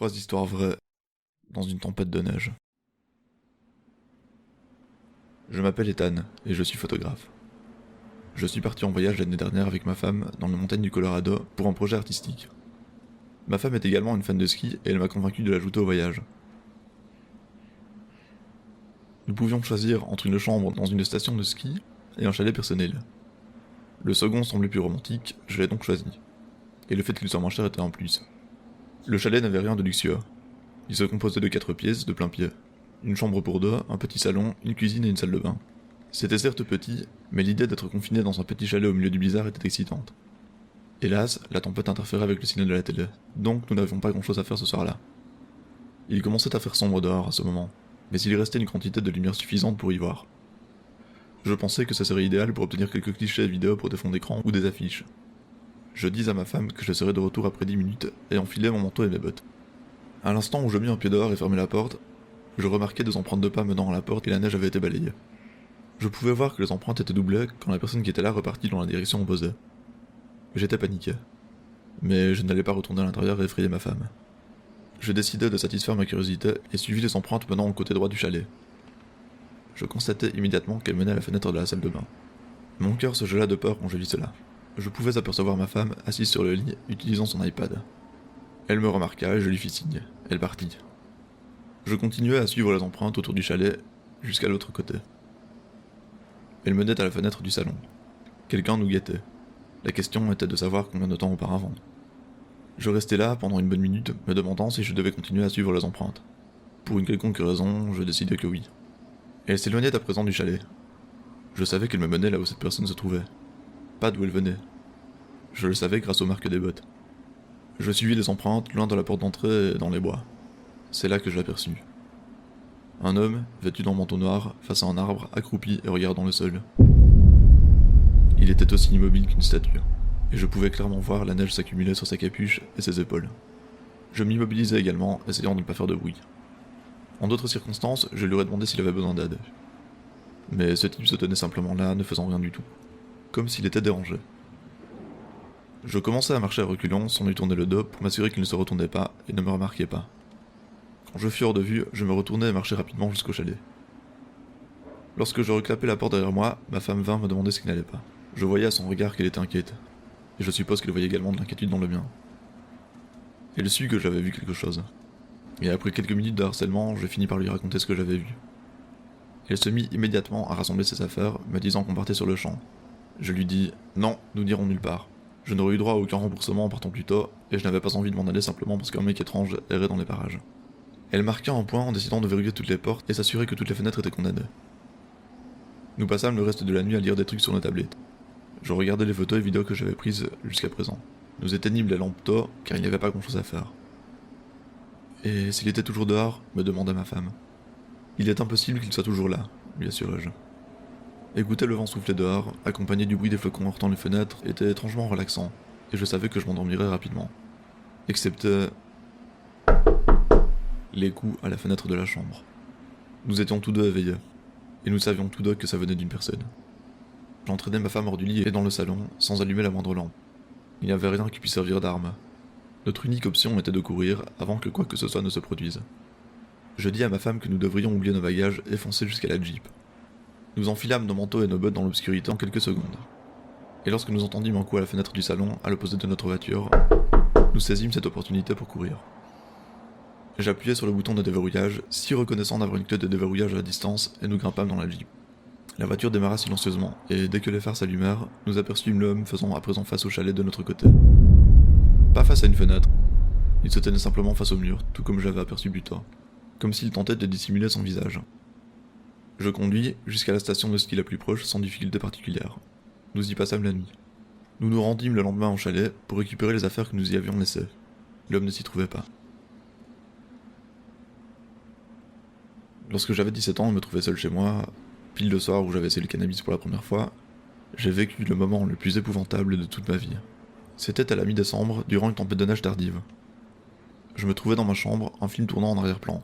3 histoires vraies dans une tempête de neige. Je m'appelle Ethan et je suis photographe. Je suis parti en voyage l'année dernière avec ma femme dans les montagnes du Colorado pour un projet artistique. Ma femme est également une fan de ski et elle m'a convaincu de l'ajouter au voyage. Nous pouvions choisir entre une chambre dans une station de ski et un chalet personnel. Le second semblait plus romantique, je l'ai donc choisi. Et le fait qu'il soit moins cher était un plus. Le chalet n'avait rien de luxueux. Il se composait de 4 pièces de plein pied. Une chambre pour deux, un petit salon, une cuisine et une salle de bain. C'était certes petit, mais l'idée d'être confiné dans un petit chalet au milieu du blizzard était excitante. Hélas, la tempête interférait avec le signal de la télé, donc nous n'avions pas grand chose à faire ce soir-là. Il commençait à faire sombre dehors à ce moment, mais il restait une quantité de lumière suffisante pour y voir. Je pensais que ça serait idéal pour obtenir quelques clichés vidéo pour des fonds d'écran ou des affiches. Je dis à ma femme que je serais de retour après 10 minutes et enfilai mon manteau et mes bottes. À l'instant où je mis un pied dehors et fermai la porte, je remarquai 2 empreintes de pas menant à la porte et la neige avait été balayée. Je pouvais voir que les empreintes étaient doublées quand la personne qui était là repartit dans la direction opposée. J'étais paniqué. Mais je n'allais pas retourner à l'intérieur et effrayer ma femme. Je décidai de satisfaire ma curiosité et suivis les empreintes menant au côté droit du chalet. Je constatai immédiatement qu'elles menaient à la fenêtre de la salle de bain. Mon cœur se gela de peur quand je vis cela. Je pouvais apercevoir ma femme assise sur le lit utilisant son iPad. Elle me remarqua et je lui fis signe. Elle partit. Je continuai à suivre les empreintes autour du chalet jusqu'à l'autre côté. Elle menait à la fenêtre du salon. Quelqu'un nous guettait. La question était de savoir combien de temps auparavant. Je restai là pendant une bonne minute, me demandant si je devais continuer à suivre les empreintes. Pour une quelconque raison, je décidai que oui. Elle s'éloignait à présent du chalet. Je savais qu'elle me menait là où cette personne se trouvait. Pas d'où elle venait. Je le savais grâce aux marques des bottes. Je suivis les empreintes loin de la porte d'entrée et dans les bois. C'est là que je l'aperçus. Un homme, vêtu d'un manteau noir, face à un arbre, accroupi et regardant le sol. Il était aussi immobile qu'une statue, et je pouvais clairement voir la neige s'accumuler sur sa capuche et ses épaules. Je m'immobilisais également, essayant de ne pas faire de bruit. En d'autres circonstances, je lui aurais demandé s'il avait besoin d'aide. Mais ce type se tenait simplement là, ne faisant rien du tout. Comme s'il était dérangé. Je commençais à marcher à reculons sans lui tourner le dos pour m'assurer qu'il ne se retournait pas et ne me remarquait pas. Quand je fus hors de vue, je me retournai et marchai rapidement jusqu'au chalet. Lorsque je reclapais la porte derrière moi, ma femme vint me demander ce qui n'allait pas. Je voyais à son regard qu'elle était inquiète, et je suppose qu'elle voyait également de l'inquiétude dans le mien. Elle sut que j'avais vu quelque chose, et après quelques minutes de harcèlement, je finis par lui raconter ce que j'avais vu. Elle se mit immédiatement à rassembler ses affaires, me disant qu'on partait sur le champ. Je lui dis « Non, nous n'irons nulle part. Je n'aurais eu droit à aucun remboursement en partant plus tôt, et je n'avais pas envie de m'en aller simplement parce qu'un mec étrange errait dans les parages. » Elle marqua un point en décidant de verrouiller toutes les portes et s'assurer que toutes les fenêtres étaient condamnées. Nous passâmes le reste de la nuit à lire des trucs sur nos tablettes. Je regardais les photos et vidéos que j'avais prises jusqu'à présent. Nous éteignîmes les lampes tôt, car il n'y avait pas grand chose à faire. Et s'il était toujours dehors, me demanda ma femme. Il est impossible qu'il soit toujours là, lui assurai-je. Écouter le vent souffler dehors, accompagné du bruit des flocons heurtant les fenêtres, était étrangement relaxant, et je savais que je m'endormirais rapidement. Excepté les coups à la fenêtre de la chambre. Nous étions tous deux éveillés, et nous savions tous deux que ça venait d'une personne. J'entraînais ma femme hors du lit et dans le salon, sans allumer la moindre lampe. Il n'y avait rien qui puisse servir d'arme. Notre unique option était de courir avant que quoi que ce soit ne se produise. Je dis à ma femme que nous devrions oublier nos bagages et foncer jusqu'à la Jeep. Nous enfilâmes nos manteaux et nos bottes dans l'obscurité en quelques secondes. Et lorsque nous entendîmes un coup à la fenêtre du salon, à l'opposé de notre voiture, nous saisîmes cette opportunité pour courir. J'appuyai sur le bouton de déverrouillage, si reconnaissant d'avoir une clé de déverrouillage à la distance, et nous grimpâmes dans la Jeep. La voiture démarra silencieusement, et dès que les phares s'allumèrent, nous aperçûmes l'homme faisant à présent face au chalet de notre côté. Pas face à une fenêtre. Il se tenait simplement face au mur, tout comme j'avais aperçu plus tôt, comme s'il tentait de dissimuler son visage. Je conduis jusqu'à la station de ski la plus proche sans difficulté particulière. Nous y passâmes la nuit. Nous nous rendîmes le lendemain au chalet pour récupérer les affaires que nous y avions laissées. L'homme ne s'y trouvait pas. Lorsque j'avais 17 ans et me trouvais seul chez moi, pile le soir où j'avais essayé le cannabis pour la première fois, j'ai vécu le moment le plus épouvantable de toute ma vie. C'était à la mi-décembre, durant une tempête de neige tardive. Je me trouvais dans ma chambre, un film tournant en arrière-plan.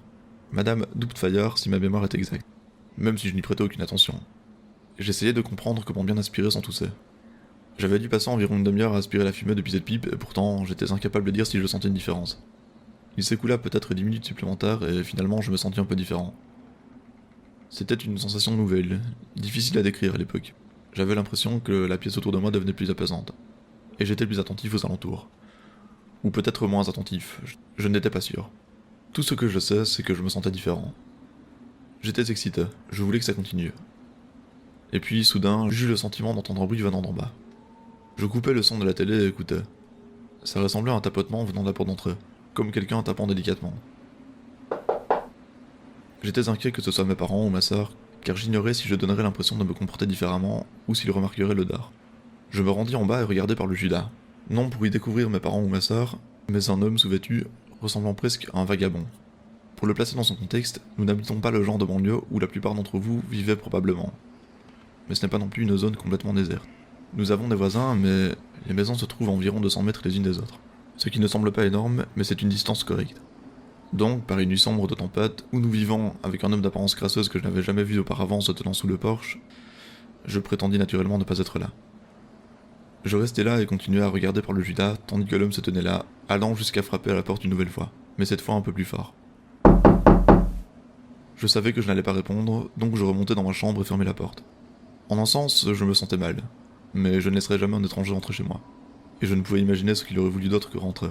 Madame Doubtfire, si ma mémoire est exacte. Même si je n'y prêtais aucune attention. J'essayais de comprendre comment bien aspirer sans tousser. J'avais dû passer environ une demi-heure à aspirer la fumée depuis cette pipe, et pourtant j'étais incapable de dire si je sentais une différence. Il s'écoula peut-être 10 minutes supplémentaires et finalement je me sentis un peu différent. C'était une sensation nouvelle, difficile à décrire à l'époque. J'avais l'impression que la pièce autour de moi devenait plus apaisante. Et j'étais plus attentif aux alentours. Ou peut-être moins attentif, je n'étais pas sûr. Tout ce que je sais, c'est que je me sentais différent. J'étais excité, je voulais que ça continue. Et puis, soudain, j'eus le sentiment d'entendre un bruit venant d'en bas. Je coupais le son de la télé et écoutais. Ça ressemblait à un tapotement venant de la porte d'entrée, comme quelqu'un tapant délicatement. J'étais inquiet que ce soit mes parents ou ma sœur, car j'ignorais si je donnerais l'impression de me comporter différemment ou s'ils remarqueraient l'odeur. Je me rendis en bas et regardai par le Judas, non pour y découvrir mes parents ou ma sœur, mais un homme sous-vêtu, ressemblant presque à un vagabond. Pour le placer dans son contexte, nous n'habitons pas le genre de banlieue où la plupart d'entre vous vivaient probablement. Mais ce n'est pas non plus une zone complètement déserte. Nous avons des voisins, mais les maisons se trouvent à environ 200 mètres les unes des autres. Ce qui ne semble pas énorme, mais c'est une distance correcte. Donc, par une nuit sombre de tempête, où nous vivons avec un homme d'apparence crasseuse que je n'avais jamais vu auparavant se tenant sous le porche, je prétendis naturellement ne pas être là. Je restais là et continuais à regarder par le Judas, tandis que l'homme se tenait là, allant jusqu'à frapper à la porte une nouvelle fois, mais cette fois un peu plus fort. Je savais que je n'allais pas répondre, donc je remontai dans ma chambre et fermai la porte. En un sens, je me sentais mal, mais je ne laisserais jamais un étranger entrer chez moi, et je ne pouvais imaginer ce qu'il aurait voulu d'autre que rentrer.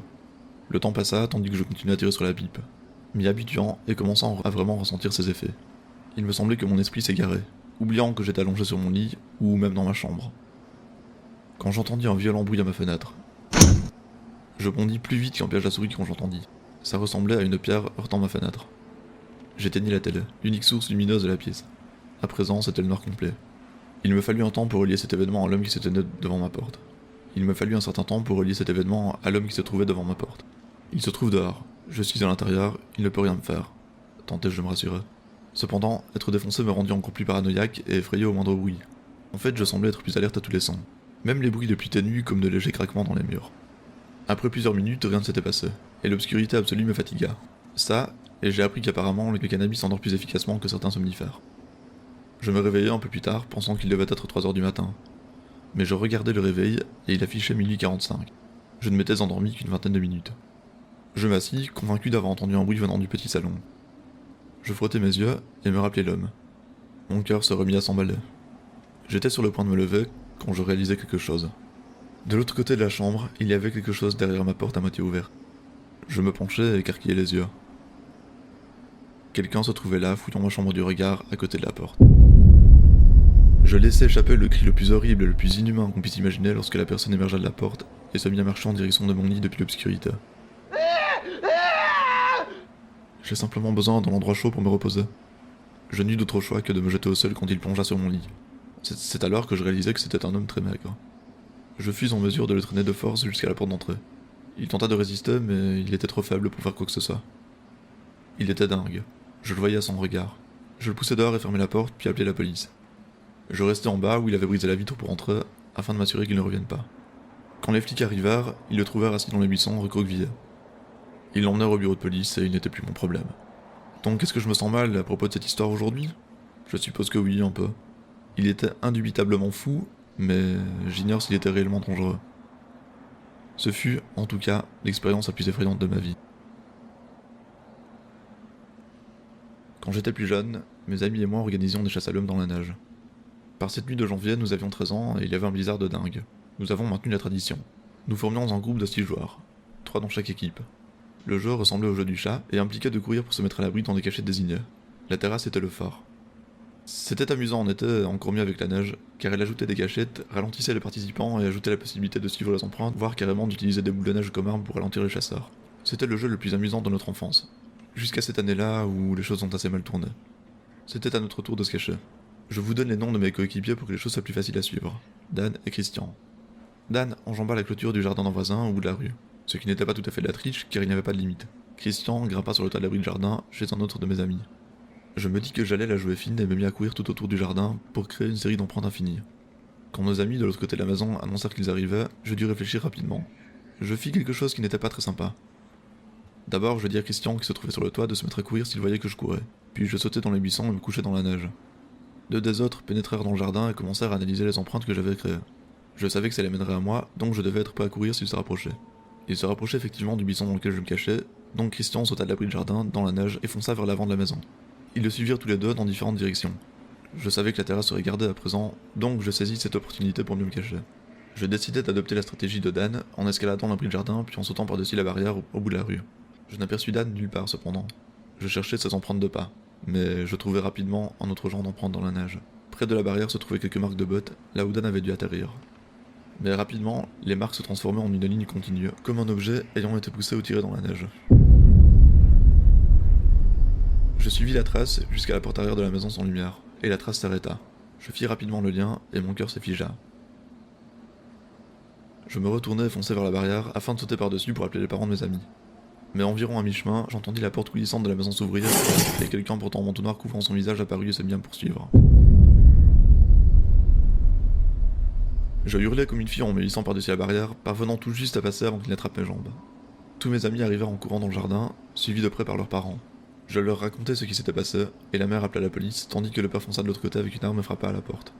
Le temps passa tandis que je continuais à tirer sur la pipe, m'y habituant et commençant à vraiment ressentir ses effets. Il me semblait que mon esprit s'égarait, oubliant que j'étais allongé sur mon lit, ou même dans ma chambre. Quand j'entendis un violent bruit à ma fenêtre, je bondis plus vite qu'un piège à souris quand j'entendis. Ça ressemblait à une pierre heurtant ma fenêtre. J'éteignis la télé, l'unique source lumineuse de la pièce. À présent, c'était le noir complet. Il me fallut un temps pour relier cet événement à l'homme qui se tenait devant ma porte. Il me fallut un certain temps pour relier cet événement à l'homme qui se trouvait devant ma porte. Il se trouve dehors, je suis à l'intérieur, il ne peut rien me faire. Tentais-je de me rassurer. Cependant, être défoncé me rendit encore plus paranoïaque et effrayé au moindre bruit. En fait, je semblais être plus alerte à tous les sons. Même les bruits de pluie ténue comme de légers craquements dans les murs. Après plusieurs minutes, rien ne s'était passé, et l'obscurité absolue me fatigua. Ça, et j'ai appris qu'apparemment le cannabis s'endort plus efficacement que certains somnifères. Je me réveillai un peu plus tard, pensant qu'il devait être 3 heures du matin. Mais je regardais le réveil, et il affichait minuit 45. Je ne m'étais endormi qu'une vingtaine de minutes. Je m'assis, convaincu d'avoir entendu un bruit venant du petit salon. Je frottais mes yeux, et me rappelai l'homme. Mon cœur se remit à s'emballer. J'étais sur le point de me lever, quand je réalisai quelque chose. De l'autre côté de la chambre, il y avait quelque chose derrière ma porte à moitié ouverte. Je me penchai et écarquillai les yeux. Quelqu'un se trouvait là, fouillant ma chambre du regard, à côté de la porte. Je laissai échapper le cri le plus horrible et le plus inhumain qu'on puisse imaginer lorsque la personne émergea de la porte et se mit à marcher en direction de mon lit depuis l'obscurité. J'ai simplement besoin d'un endroit chaud pour me reposer. Je n'eus d'autre choix que de me jeter au sol quand il plongea sur mon lit. C'est alors que je réalisai que c'était un homme très maigre. Je fus en mesure de le traîner de force jusqu'à la porte d'entrée. Il tenta de résister, mais il était trop faible pour faire quoi que ce soit. Il était dingue. Je le voyais à son regard. Je le poussai dehors et fermai la porte, puis appelai la police. Je restai en bas où il avait brisé la vitre pour entrer, afin de m'assurer qu'il ne revienne pas. Quand les flics arrivèrent, ils le trouvèrent assis dans les buissons, recroquevillé. Ils l'emmenèrent au bureau de police et il n'était plus mon problème. Donc est-ce que je me sens mal à propos de cette histoire aujourd'hui ? Je suppose que oui, un peu. Il était indubitablement fou, mais j'ignore s'il était réellement dangereux. Ce fut, en tout cas, l'expérience la plus effrayante de ma vie. Quand j'étais plus jeune, mes amis et moi organisions des chasses à l'homme dans la neige. Par cette nuit de janvier, nous avions 13 ans et il y avait un blizzard de dingue. Nous avons maintenu la tradition. Nous formions un groupe de 6 joueurs, 3 dans chaque équipe. Le jeu ressemblait au jeu du chat et impliquait de courir pour se mettre à l'abri dans des cachettes désignées. La terrasse était le fort. C'était amusant en été, encore mieux avec la neige, car elle ajoutait des cachettes, ralentissait les participants et ajoutait la possibilité de suivre les empreintes, voire carrément d'utiliser des boules de neige comme arme pour ralentir les chasseurs. C'était le jeu le plus amusant de notre enfance. Jusqu'à cette année-là où les choses ont assez mal tourné. C'était à notre tour de se cacher. Je vous donne les noms de mes coéquipiers pour que les choses soient plus faciles à suivre. Dan et Christian. Dan enjamba la clôture du jardin d'un voisin ou de la rue, ce qui n'était pas tout à fait de la triche car il n'y avait pas de limite. Christian grimpa sur le toit de l'abri de jardin chez un autre de mes amis. Je me dis que j'allais la jouer fine et me mis à courir tout autour du jardin pour créer une série d'empreintes infinies. Quand nos amis de l'autre côté de la maison annoncèrent qu'ils arrivaient, je dus réfléchir rapidement. Je fis quelque chose qui n'était pas très sympa. D'abord, je dis à Christian qui se trouvait sur le toit de se mettre à courir s'il voyait que je courais, puis je sautai dans les buissons et me couchai dans la neige. 2 des autres pénétrèrent dans le jardin et commencèrent à analyser les empreintes que j'avais créées. Je savais que ça les mènerait à moi, donc je devais être prêt à courir s'ils se rapprochaient. Il se rapprochait effectivement du buisson dans lequel je me cachais, donc Christian sauta de l'abri de jardin, dans la neige, et fonça vers l'avant de la maison. Ils le suivirent tous les deux dans différentes directions. Je savais que la terrasse serait gardée à présent, donc je saisis cette opportunité pour mieux me cacher. Je décidai d'adopter la stratégie de Dan, en escaladant l'abri de jardin puis en sautant par-dessus la barrière au bout de la rue. Je n'aperçus Dan nulle part cependant. Je cherchais ses empreintes de pas, mais je trouvai rapidement un autre genre d'empreinte dans la neige. Près de la barrière se trouvaient quelques marques de bottes, là où Dan avait dû atterrir. Mais rapidement, les marques se transformaient en une ligne continue, comme un objet ayant été poussé ou tiré dans la neige. Je suivis la trace jusqu'à la porte arrière de la maison sans lumière, et la trace s'arrêta. Je fis rapidement le lien, et mon cœur se figea. Je me retournai et fonçai vers la barrière afin de sauter par-dessus pour appeler les parents de mes amis. Mais environ à mi-chemin, j'entendis la porte coulissante de la maison s'ouvrir, et quelqu'un portant un manteau noir couvrant son visage apparut et se mit à me poursuivre. Je hurlai comme une fille en me hissant par-dessus la barrière, parvenant tout juste à passer avant qu'il n'attrape mes jambes. Tous mes amis arrivèrent en courant dans le jardin, suivis de près par leurs parents. Je leur racontai ce qui s'était passé, et la mère appela la police, tandis que le père fonça de l'autre côté avec une arme et frappa à la porte.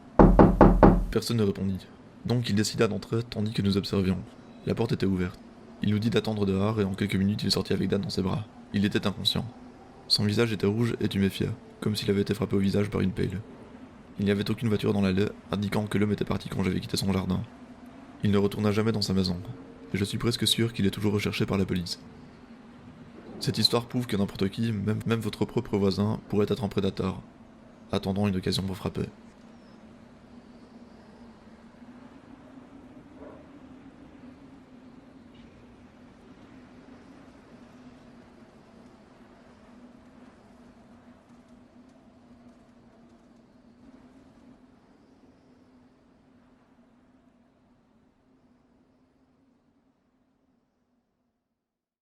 Personne ne répondit. Donc il décida d'entrer tandis que nous observions. La porte était ouverte. Il nous dit d'attendre dehors et en quelques minutes il sortit avec Dan dans ses bras. Il était inconscient. Son visage était rouge et tuméfié, comme s'il avait été frappé au visage par une pelle. Il n'y avait aucune voiture dans l'allée, indiquant que l'homme était parti quand j'avais quitté son jardin. Il ne retourna jamais dans sa maison, et je suis presque sûr qu'il est toujours recherché par la police. Cette histoire prouve que n'importe qui, même votre propre voisin, pourrait être un prédateur, attendant une occasion pour frapper.